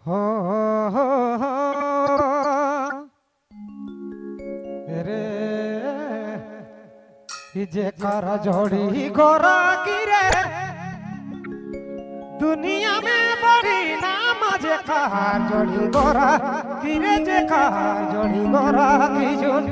हो रे जे कर जोड़ी गोरा की रे दुनिया में बड़ी नाम जे कार जोड़ी गोरा की रे जे कार जोड़ी गोरा की जुन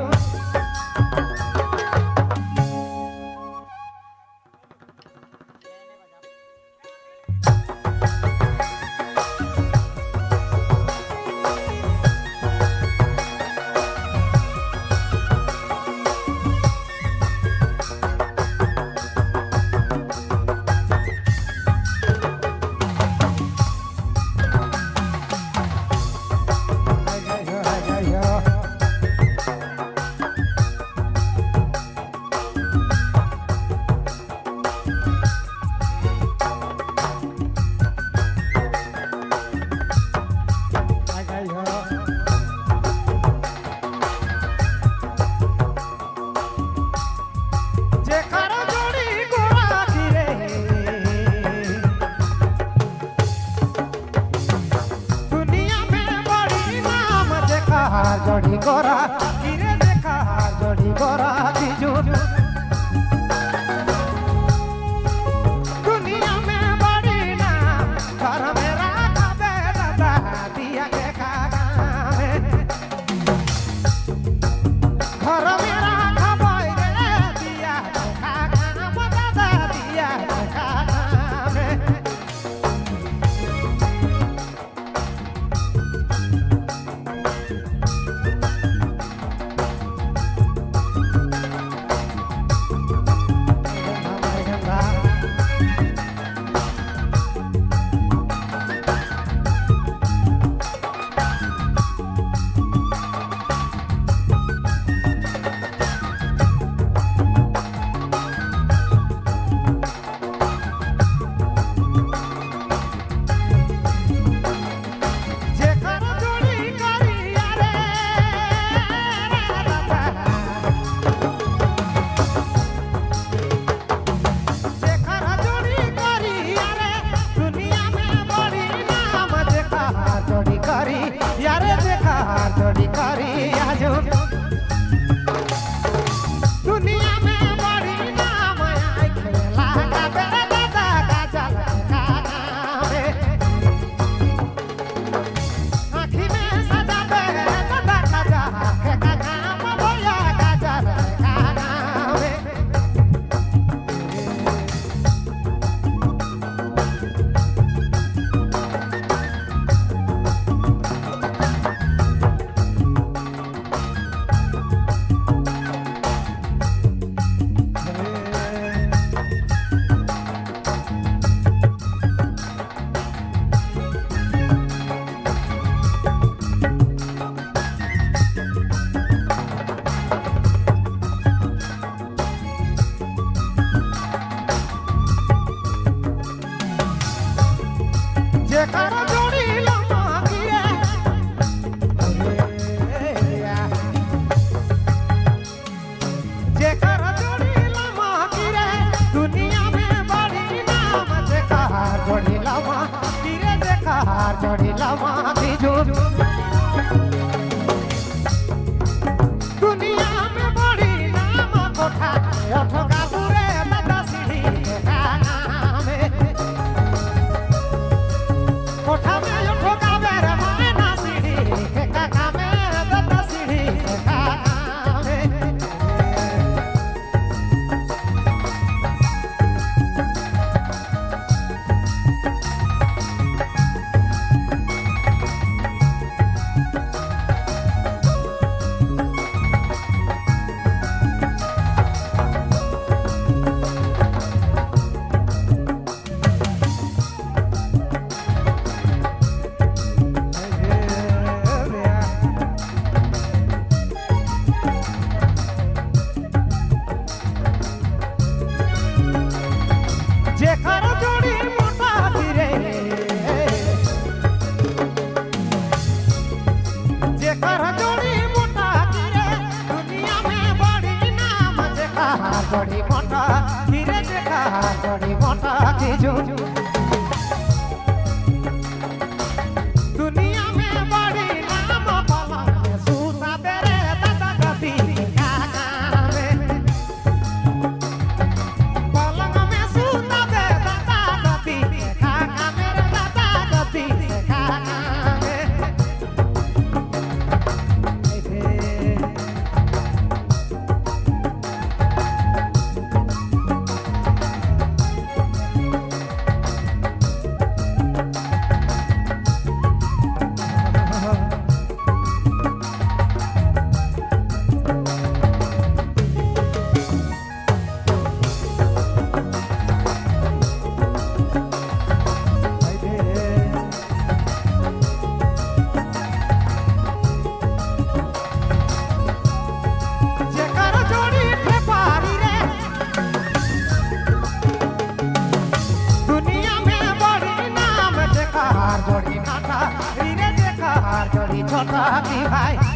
जोड़ी गोरा किरे देखा जोड़ी गोरा की जुन दुनिया में बड़ी नाम घर में राखा दे दादा दिया के खागा घर में राखा बोई रे दिया के खागा दादा दिया के खागा जोड़ी करी आजो दुनिया में बड़ी नाम आई खेला का बेरा दादा का चल का आँखी में सजा बेरा दादा का जा के का काम बोया का चल जेकर जोड़ी लम्बा गिरे जेकर जोड़ी लम्बा गिरे दुनिया में बड़ी नाम जेकर जोड़ी लम्बा गिरे जेकर जोड़ी लम्बा की जुन दुनिया में बड़ी नाम कोठा ठोका पूरे दादा सीढ़ी कोठा में जो ठोका बेरा मायना सीढ़ी के काका में दादा सीढ़ी के काका में जेकर जोड़ी मोटा गिरे जेकर जोड़ी मोटा गिरे दुनिया में बड़ी नाम जेकर जोड़ी मोटा गिरे जेकर जोड़ी मोटा की जुन दुनिया ছোট কি ভাই